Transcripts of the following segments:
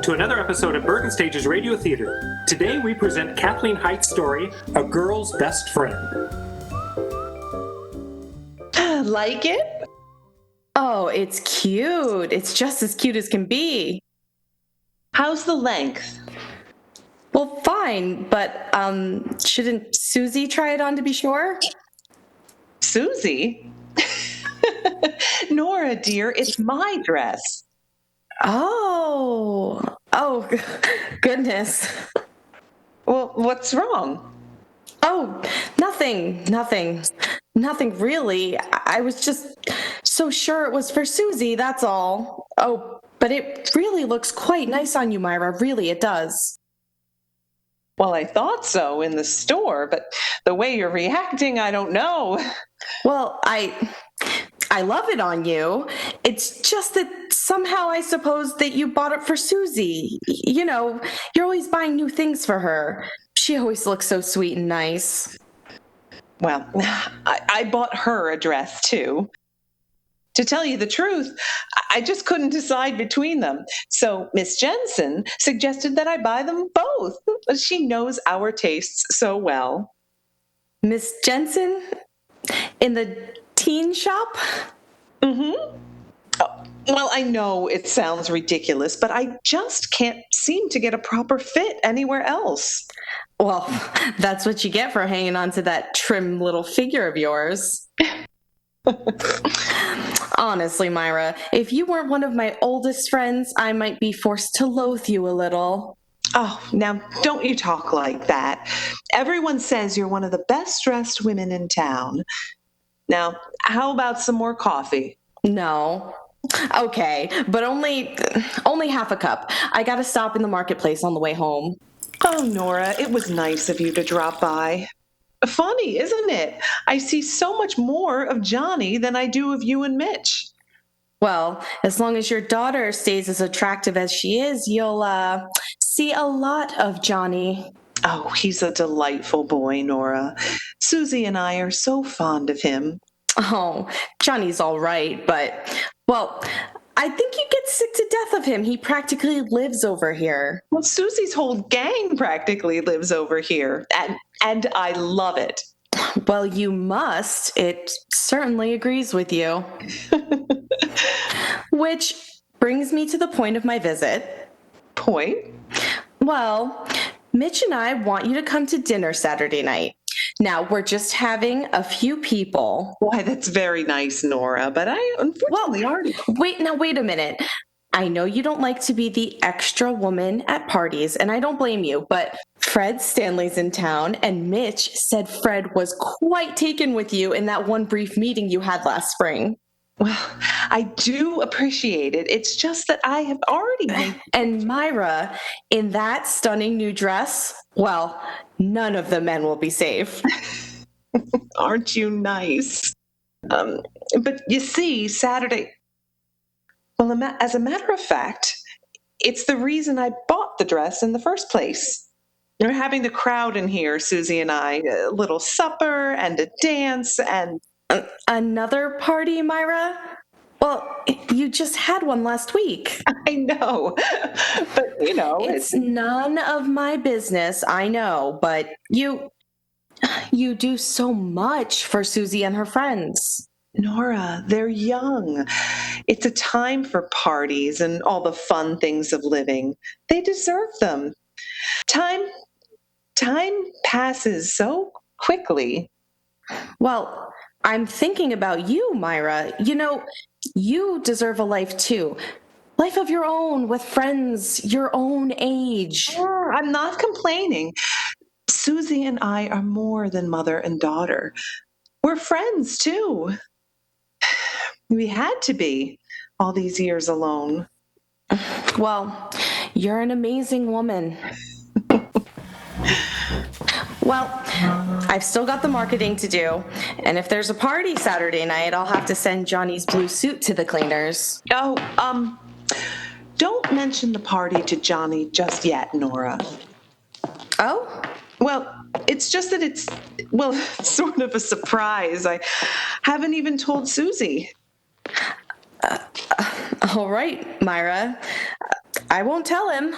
to another episode of Bergen Stage's Radio Theater. Today we present Kathleen Height's story, A Girl's Best Friend. Like it? Oh, it's cute. It's just as cute as can be. How's the length? Well, fine, but shouldn't Susie try it on to be sure? Susie? Nora, dear, it's my dress. Oh, goodness. Well, what's wrong? Oh, nothing really. I was just so sure it was for Susie, that's all. Oh, but it really looks quite nice on you, Myra. Really, it does. Well, I thought so in the store, but the way you're reacting, I don't know. Well, I love it on you. It's just that somehow I suppose that you bought it for Susie. You know, you're always buying new things for her. She always looks so sweet and nice. Well, I bought her a dress too. To tell you the truth, I just couldn't decide between them. So Miss Jensen suggested that I buy them both. She knows our tastes so well. Miss Jensen? In the teen shop? Mm-hmm. Oh, well, I know it sounds ridiculous, but I just can't seem to get a proper fit anywhere else. Well, that's what you get for hanging on to that trim little figure of yours. Honestly, Myra, if you weren't one of my oldest friends, I might be forced to loathe you a little. Oh, now don't you talk like that. Everyone says you're one of the best dressed women in town. Now, how about some more coffee? No. Okay, but only half a cup. I gotta stop in the marketplace on the way home. Oh, Nora, it was nice of you to drop by. Funny, isn't it? I see so much more of Johnny than I do of you and Mitch. Well, as long as your daughter stays as attractive as she is, you'll see a lot of Johnny. Oh, he's a delightful boy, Nora. Susie and I are so fond of him. Oh, Johnny's all right, but, well, I think you get sick to death of him. He practically lives over here. Well, Susie's whole gang practically lives over here, and I love it. Well, you must. It certainly agrees with you. Which brings me to the point of my visit. Point? Well, Mitch and I want you to come to dinner Saturday night. Now, we're just having a few people. Why, that's very nice, Nora, but I unfortunately already... Wait a minute. I know you don't like to be the extra woman at parties, and I don't blame you, but Fred Stanley's in town, and Mitch said Fred was quite taken with you in that one brief meeting you had last spring. Well, I do appreciate it. It's just that I have already... And Myra, in that stunning new dress, well, none of the men will be safe. Aren't you nice? But you see, Saturday... Well, as a matter of fact, it's the reason I bought the dress in the first place. We're having the crowd in here, Susie and I, a little supper and a dance and... Another party, Myra? Well, you just had one last week. I know, but you know... It's none of my business, I know, but you do so much for Susie and her friends. Nora, they're young. It's a time for parties and all the fun things of living. They deserve them. Time passes so quickly. Well, I'm thinking about you, Myra. You know, you deserve a life too. Life of your own, with friends your own age. Sure, I'm not complaining. Susie and I are more than mother and daughter. We're friends too. We had to be all these years alone. Well, you're an amazing woman. Well, I've still got the marketing to do, and if there's a party Saturday night, I'll have to send Johnny's blue suit to the cleaners. Oh, don't mention the party to Johnny just yet, Nora. Oh? Well, it's just that it's sort of a surprise. I haven't even told Susie. All right, Myra. I won't tell him.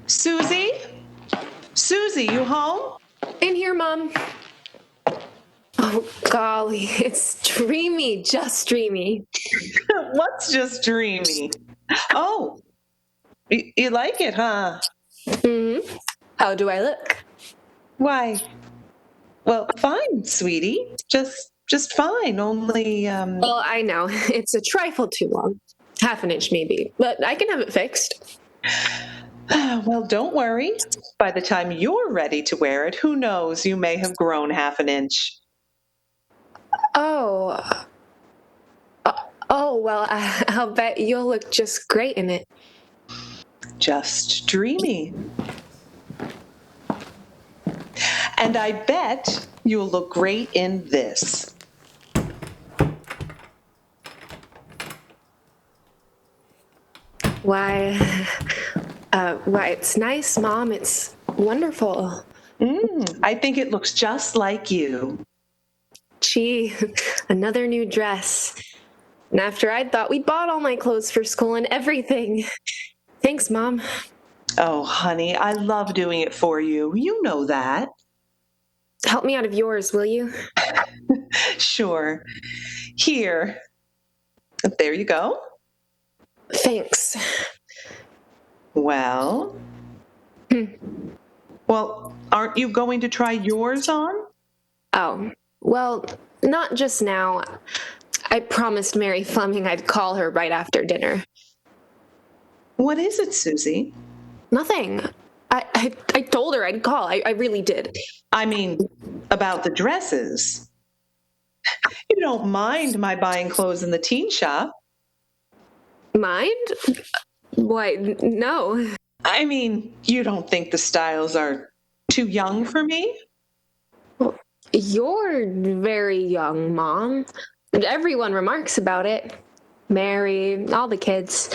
Susie? Susie, you home? In here, Mom. Oh, golly, it's dreamy, just dreamy. What's just dreamy? Oh, you like it, huh? Mm-hmm. How do I look? Why, well, fine, sweetie. Just fine. Only, Well, I know, it's a trifle too long. Half an inch, maybe, but I can have it fixed. well, don't worry. By the time you're ready to wear it, who knows, you may have grown half an inch. Oh. Oh, well, I'll bet you'll look just great in it. Just dreamy. And I bet you'll look great in this. Why, it's nice, Mom. It's wonderful. I think it looks just like you. Gee, another new dress. And after I'd thought we'd bought all my clothes for school and everything. Thanks, Mom. Oh, honey, I love doing it for you. You know that. Help me out of yours, will you? Sure. Here. There you go. Thanks. Well. Well, aren't you going to try yours on? Oh, well, not just now. I promised Mary Fleming I'd call her right after dinner. What is it, Susie? Nothing. I told her I'd call. I really did. I mean, about the dresses. You don't mind my buying clothes in the teen shop. Mind? Why, no. I mean, you don't think the styles are too young for me? You're very young, Mom. And everyone remarks about it. Mary, all the kids.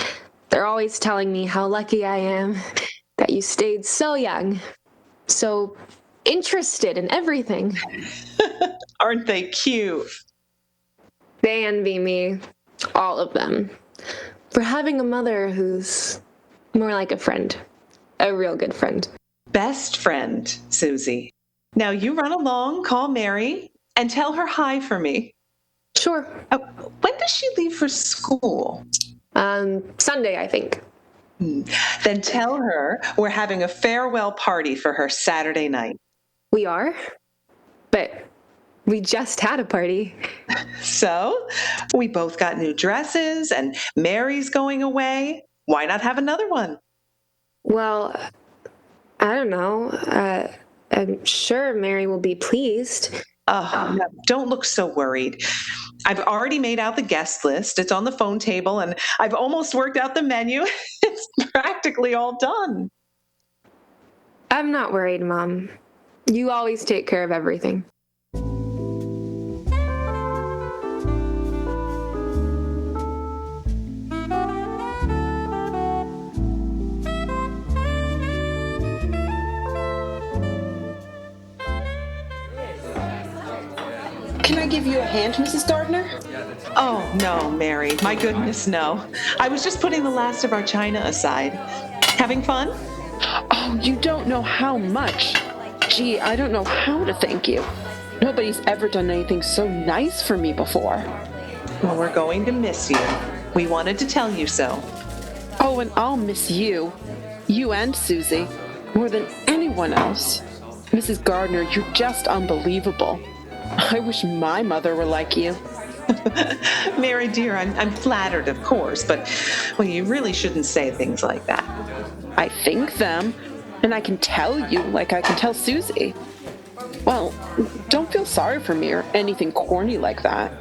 They're always telling me how lucky I am that you stayed so young, so interested in everything. Aren't they cute? They envy me, all of them, for having a mother who's more like a friend, a real good friend. Best friend, Susie. Now you run along, call Mary, and tell her hi for me. Sure. When does she leave for school? Sunday, I think. Then tell her we're having a farewell party for her Saturday night. We are? But we just had a party. So, we both got new dresses, and Mary's going away. Why not have another one? Well, I don't know. I'm sure Mary will be pleased. Oh, no, don't look so worried. I've already made out the guest list. It's on the phone table, and I've almost worked out the menu. It's practically all done. I'm not worried, Mom. You always take care of everything. Can I give you a hand, Mrs. Gardner? Oh, no, Mary. My goodness, no. I was just putting the last of our china aside. Having fun? Oh, you don't know how much. Gee, I don't know how to thank you. Nobody's ever done anything so nice for me before. Well, we're going to miss you. We wanted to tell you so. Oh, and I'll miss you. You and Susie. More than anyone else. Mrs. Gardner, you're just unbelievable. I wish my mother were like you. Mary, dear, I'm flattered, of course, but, well, you really shouldn't say things like that. I think them, and I can tell you like I can tell Susie. Well, don't feel sorry for me or anything corny like that.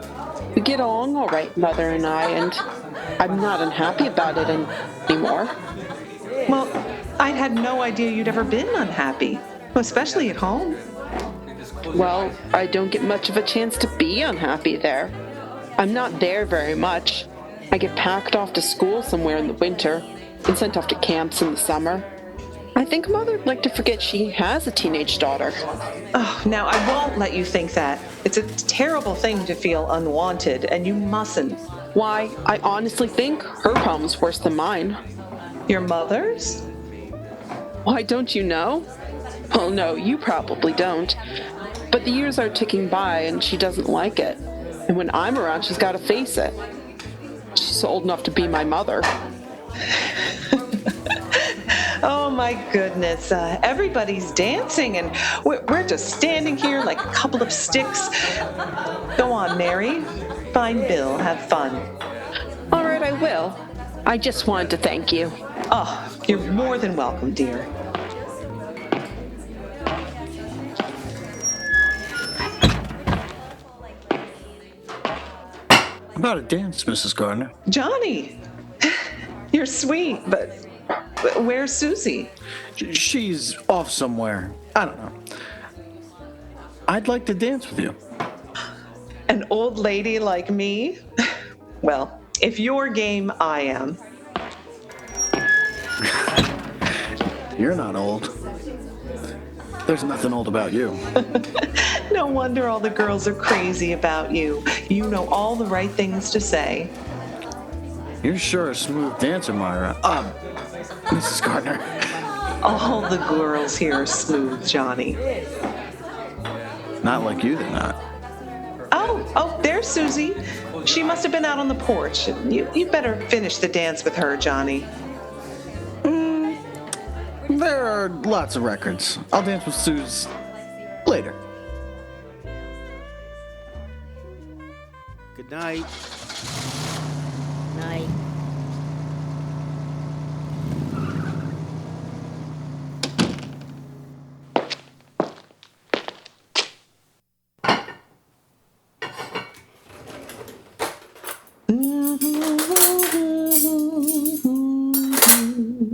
We get along all right, Mother and I, and I'm not unhappy about it anymore. Well, I'd had no idea you'd ever been unhappy, especially at home. Well, I don't get much of a chance to be unhappy there. I'm not there very much. I get packed off to school somewhere in the winter and sent off to camps in the summer. I think Mother'd like to forget she has a teenage daughter. Oh, now I won't let you think that. It's a terrible thing to feel unwanted, and you mustn't. Why, I honestly think her problem's worse than mine. Your mother's? Why, don't you know? Well, no, you probably don't. But the years are ticking by and she doesn't like it. And when I'm around, she's got to face it. She's old enough to be my mother. Oh my goodness, everybody's dancing and we're just standing here like a couple of sticks. Go on, Mary. Find Bill, have fun. All right, I will. I just wanted to thank you. Oh, you're more than welcome, dear. About a dance, Mrs. Gardner. Johnny, you're sweet, but where's Susie? She's off somewhere. I don't know. I'd like to dance with you. An old lady like me? Well, if you're game, I am. You're not old. There's nothing old about you. No wonder all the girls are crazy about you. You know all the right things to say. You're sure a smooth dancer, Myra. Mrs. Gardner. All the girls here are smooth, Johnny. Not like you, they're not. Oh, there's Susie. She must have been out on the porch. You better finish the dance with her, Johnny. There are lots of records. I'll dance with Suze later. Good night. Night.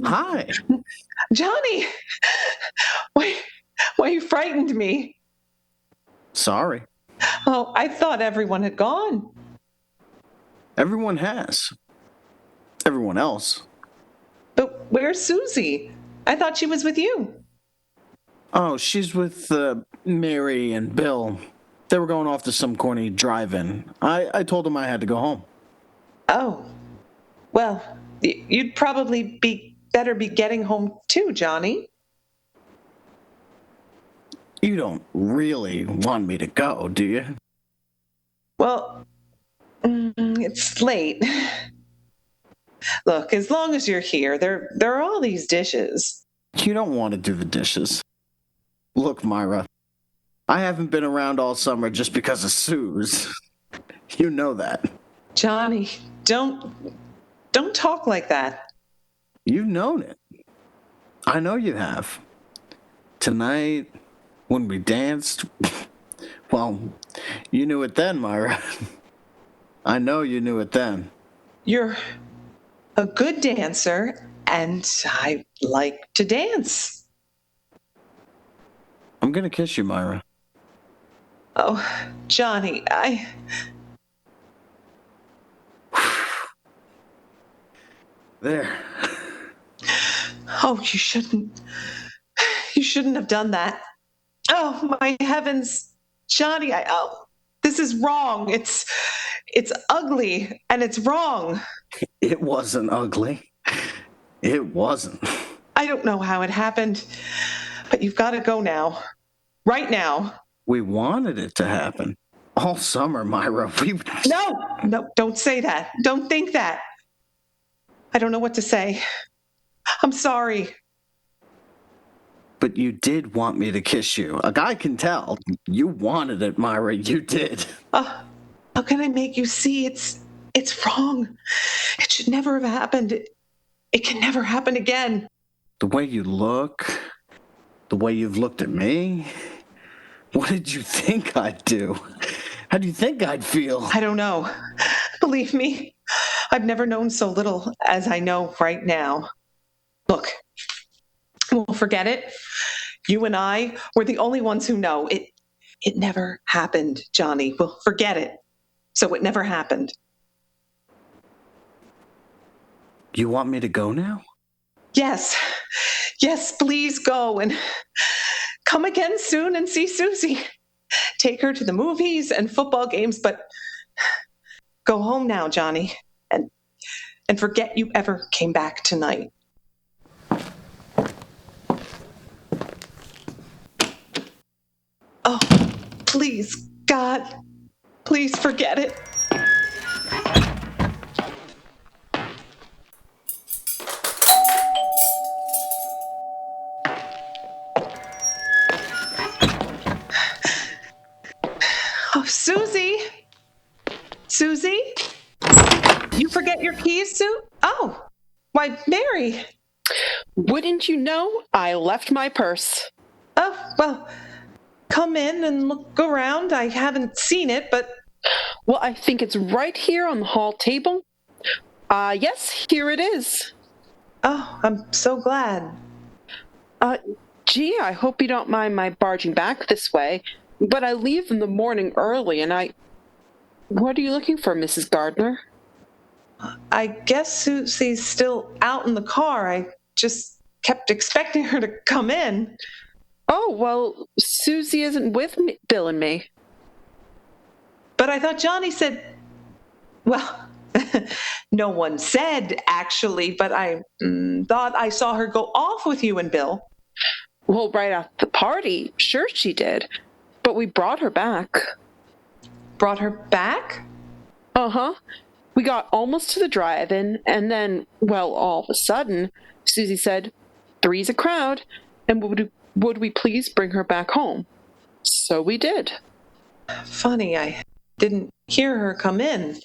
Hi. Johnny! Why you frightened me? Sorry. Oh, I thought everyone had gone. Everyone has. Everyone else. But where's Susie? I thought she was with you. Oh, she's with Mary and Bill. They were going off to some corny drive-in. I told them I had to go home. Oh. Well, you'd probably better be getting home too, Johnny. You don't really want me to go, do you? Well, it's late. Look, as long as you're here, there are all these dishes. You don't want to do the dishes. Look, Myra, I haven't been around all summer just because of Suze. You know that. Johnny, don't talk like that. You've known it. I know you have. Tonight, when we danced, well, you knew it then, Myra. I know you knew it then. You're a good dancer, and I like to dance. I'm gonna kiss you, Myra. Oh, Johnny, There. Oh, you shouldn't have done that. Oh, my heavens. Johnny, this is wrong. It's ugly and it's wrong. It wasn't ugly. It wasn't. I don't know how it happened, but you've got to go now. Right now. We wanted it to happen. All summer, Myra. No, don't say that. Don't think that. I don't know what to say. I'm sorry. But you did want me to kiss you. A guy can tell. You wanted it, Myra. You did. How can I make you see it's wrong? It should never have happened. It can never happen again. The way you look, the way you've looked at me. What did you think I'd do? How do you think I'd feel? I don't know. Believe me, I've never known so little as I know right now. Look, we'll forget it. You and I, we're the only ones who know. It never happened, Johnny. Well, forget it. So it never happened. You want me to go now? Yes. Yes, please go and come again soon and see Susie. Take her to the movies and football games, but go home now, Johnny, and forget you ever came back tonight. Oh, please, God, please forget it. Oh, Susie! Susie? You forget your keys, Sue? Oh, why, Mary. Wouldn't you know? I left my purse. Oh, well, come in and look around. I haven't seen it, but... Well, I think it's right here on the hall table. Yes, here it is. Oh, I'm so glad. Gee, I hope you don't mind my barging back this way, but I leave in the morning early and What are you looking for, Mrs. Gardner? I guess Susie's still out in the car. I just kept expecting her to come in. Oh, well, Susie isn't with Bill and me. But I thought Johnny said... Well, no one said, actually, but I thought I saw her go off with you and Bill. Well, right at the party, sure she did. But we brought her back. Brought her back? Uh-huh. We got almost to the drive-in, and then, well, all of a sudden, Susie said, "Three's a crowd, and would we please bring her back home?" So we did. Funny, I didn't hear her come in.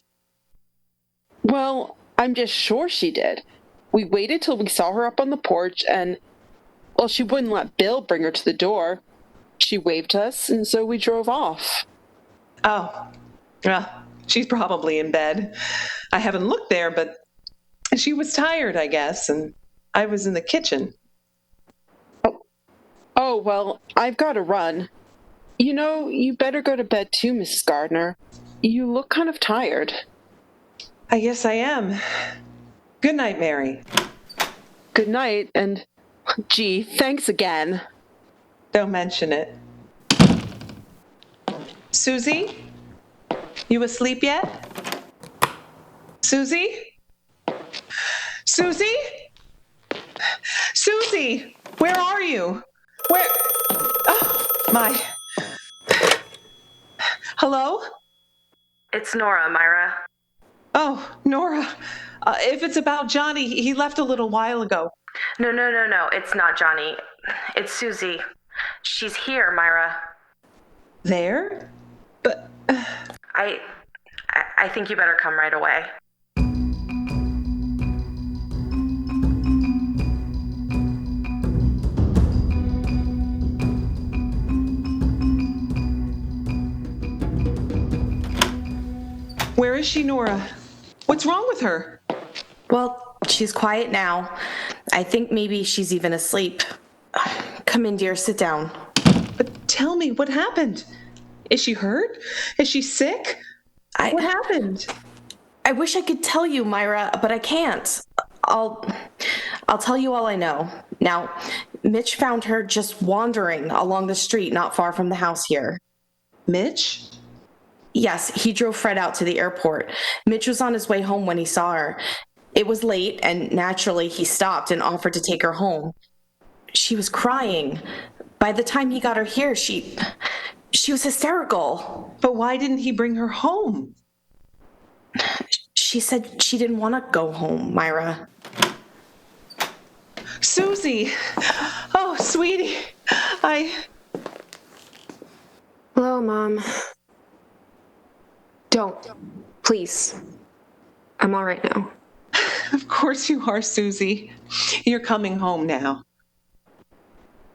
Well, I'm just sure she did. We waited till we saw her up on the porch, and, well, she wouldn't let Bill bring her to the door. She waved us, and so we drove off. Oh, well, she's probably in bed. I haven't looked there, but she was tired, I guess, and I was in the kitchen. Oh, well, I've got to run. You know, you better go to bed too, Mrs. Gardner. You look kind of tired. I guess I am. Good night, Mary. Good night, and gee, thanks again. Don't mention it. Susie? You asleep yet? Susie? Susie? Susie! Where are you? Where? Oh, my. Hello? It's Nora, Myra. Oh, Nora. If it's about Johnny, he left a little while ago. No. It's not Johnny. It's Susie. She's here, Myra. There? But... I think you better come right away. Where is she, Nora? What's wrong with her? Well, she's quiet now. I think maybe she's even asleep. Come in, dear. Sit down. But tell me, what happened? Is she hurt? Is she sick? What happened? I wish I could tell you, Myra, but I can't. I'll tell you all I know. Now, Mitch found her just wandering along the street not far from the house here. Mitch? Yes, he drove Fred out to the airport. Mitch was on his way home when he saw her. It was late, and naturally he stopped and offered to take her home. She was crying. By the time he got her here, she was hysterical. But why didn't he bring her home? She said she didn't want to go home, Myra. Susie! Oh, sweetie, Hello, Mom. Don't. Please. I'm all right now. Of course you are, Susie. You're coming home now.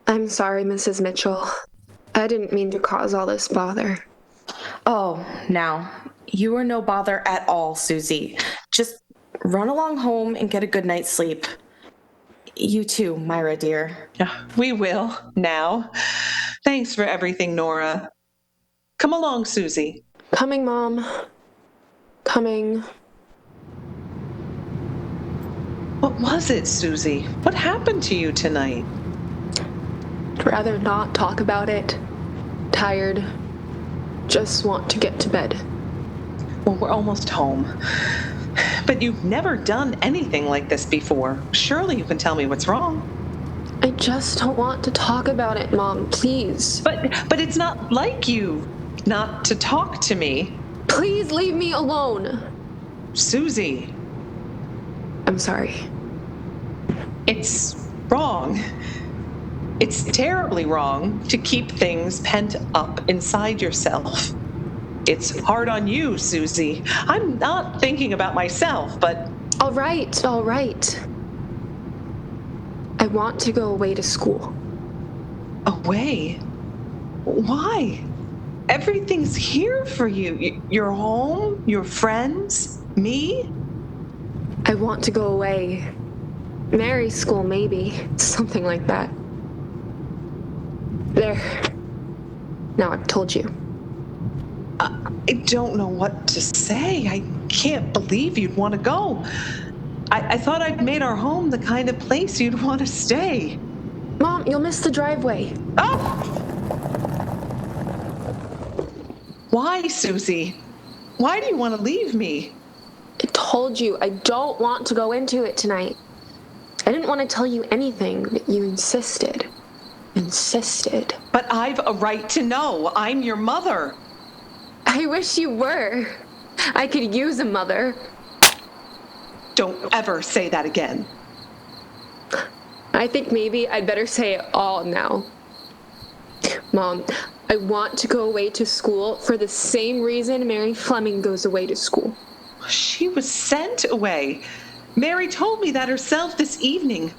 I'm sorry, Mrs. Mitchell. I didn't mean to cause all this bother. Oh, now, you are no bother at all, Susie. Just run along home and get a good night's sleep. You too, Myra dear. Yeah, we will, now. Thanks for everything, Nora. Come along, Susie. Coming, Mom. Coming. What was it, Susie? What happened to you tonight? I'd rather not talk about it. Tired. Just want to get to bed. Well, we're almost home. But you've never done anything like this before. Surely you can tell me what's wrong. I just don't want to talk about it, Mom. Please. But it's not like you not to talk to me. Please leave me alone. Susie, I'm sorry. it's wrong. It's terribly wrong to keep things pent up inside yourself. It's hard on you, Susie. I'm not thinking about myself, but All right, all right. I want to go away to school. away? Why? Everything's here for you. Your home, your friends, me. I want to go away. Mary school, maybe. Something like that. There. Now I've told you. I don't know what to say. I can't believe you'd want to go. I thought I'd made our home the kind of place you'd want to stay. Mom, you'll miss the driveway. Oh! Why, Susie? Why do you want to leave me? I told you I don't want to go into it tonight. I didn't want to tell you anything, but you insisted. Insisted. But I've a right to know. I'm your mother. I wish you were. I could use a mother. Don't ever say that again. I think maybe I'd better say it all now. Mom, I want to go away to school for the same reason Mary Fleming goes away to school. She was sent away. Mary told me that herself this evening.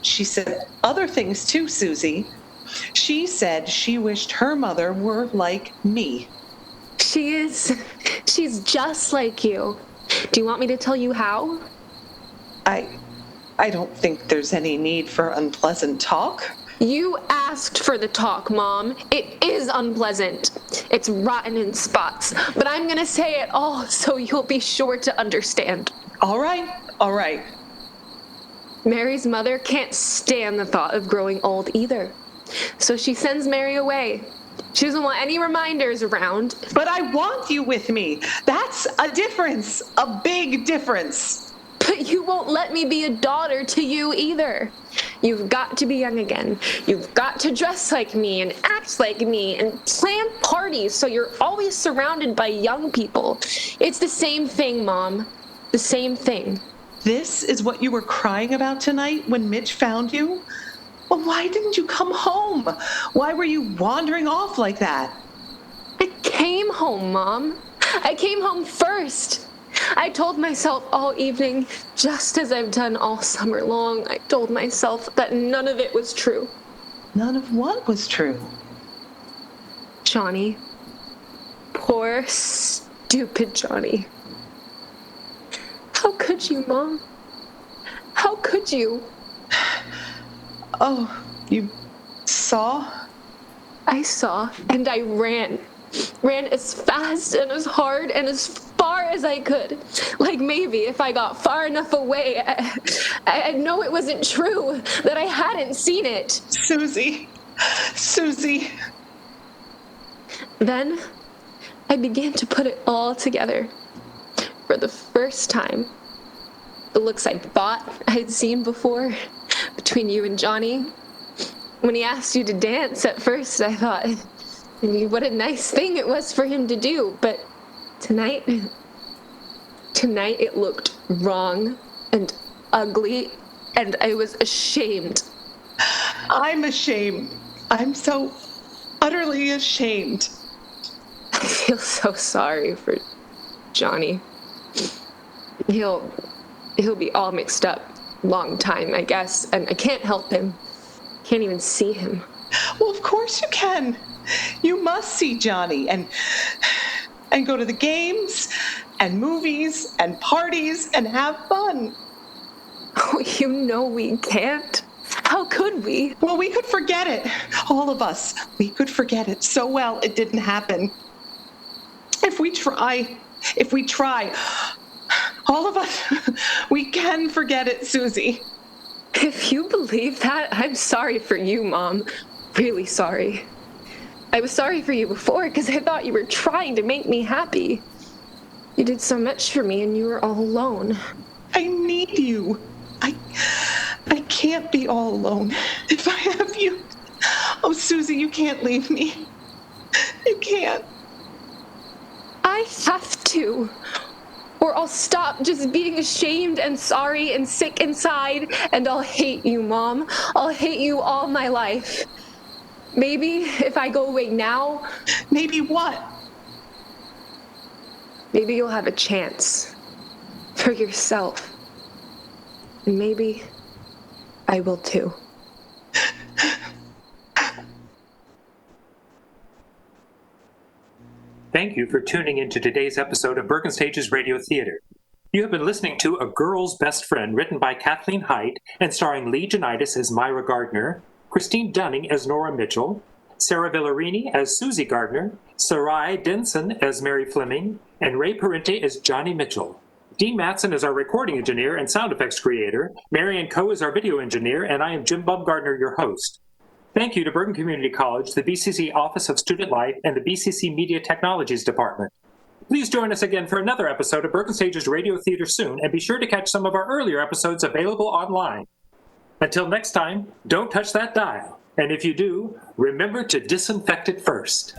She said other things too, Susie. She said she wished her mother were like me. She is. She's just like you. Do you want me to tell you how? I don't think there's any need for unpleasant talk. You asked for the talk, Mom. It is unpleasant. It's rotten in spots, but I'm gonna say it all so you'll be sure to understand. All right. Mary's mother can't stand the thought of growing old either. So she sends Mary away. She doesn't want any reminders around. But I want you with me. That's a difference, a big difference. But you won't let me be a daughter to you either. You've got to be young again. You've got to dress like me and act like me and plan parties so you're always surrounded by young people. It's the same thing, Mom. The same thing. This is what you were crying about tonight when Mitch found you? Well, why didn't you come home? Why were you wandering off like that? I came home, Mom. I came home first. I told myself all evening, just as I've done all summer long, I told myself that none of it was true. None of what was true? Johnny. Poor, stupid Johnny. How could you, Mom? How could you? Oh, you saw? I saw, and I ran. Ran as fast and as hard and as far as I could. Like maybe if I got far enough away, I'd know it wasn't true, that I hadn't seen it. Susie. Then I began to put it all together. For the first time, the looks I thought I'd seen before between you and Johnny. When he asked you to dance at first, I thought, what a nice thing it was for him to do. But tonight it looked wrong and ugly, and I was ashamed. I'm ashamed. I'm so utterly ashamed. I feel so sorry for Johnny. He'll be all mixed up. Long time, I guess, and I can't help him. Can't even see him. Well, of course you can. You must see Johnny and go to the games and movies and parties and have fun. Oh, you know we can't. How could we? Well, we could forget it. All of us. We could forget it so well it didn't happen. If we try, all of us, we can forget it, Susie. If you believe that, I'm sorry for you, Mom. Really sorry. I was sorry for you before because I thought you were trying to make me happy. You did so much for me and you were all alone. I need you. I can't be all alone if I have you. Oh, Susie, you can't leave me. You can't. I have to. Or I'll stop just being ashamed and sorry and sick inside, and I'll hate you, Mom. I'll hate you all my life. Maybe if I go away now... Maybe what? Maybe you'll have a chance. For yourself. And maybe I will too. Thank you for tuning in to today's episode of Bergen Stage's Radio Theater. You have been listening to A Girl's Best Friend, written by Kathleen Haidt and starring Lee Janitis as Myra Gardner, Christine Dunning as Nora Mitchell, Sarah Villarini as Susie Gardner, Sarai Denson as Mary Fleming, and Ray Parente as Johnny Mitchell. Dean Matson is our recording engineer and sound effects creator, Marianne Coe is our video engineer, and I am Jim Bumgardner, your host. Thank you to Bergen Community College, the BCC Office of Student Life, and the BCC Media Technologies Department. Please join us again for another episode of Bergen Stage's Radio Theater soon, and be sure to catch some of our earlier episodes available online. Until next time, don't touch that dial. And if you do, remember to disinfect it first.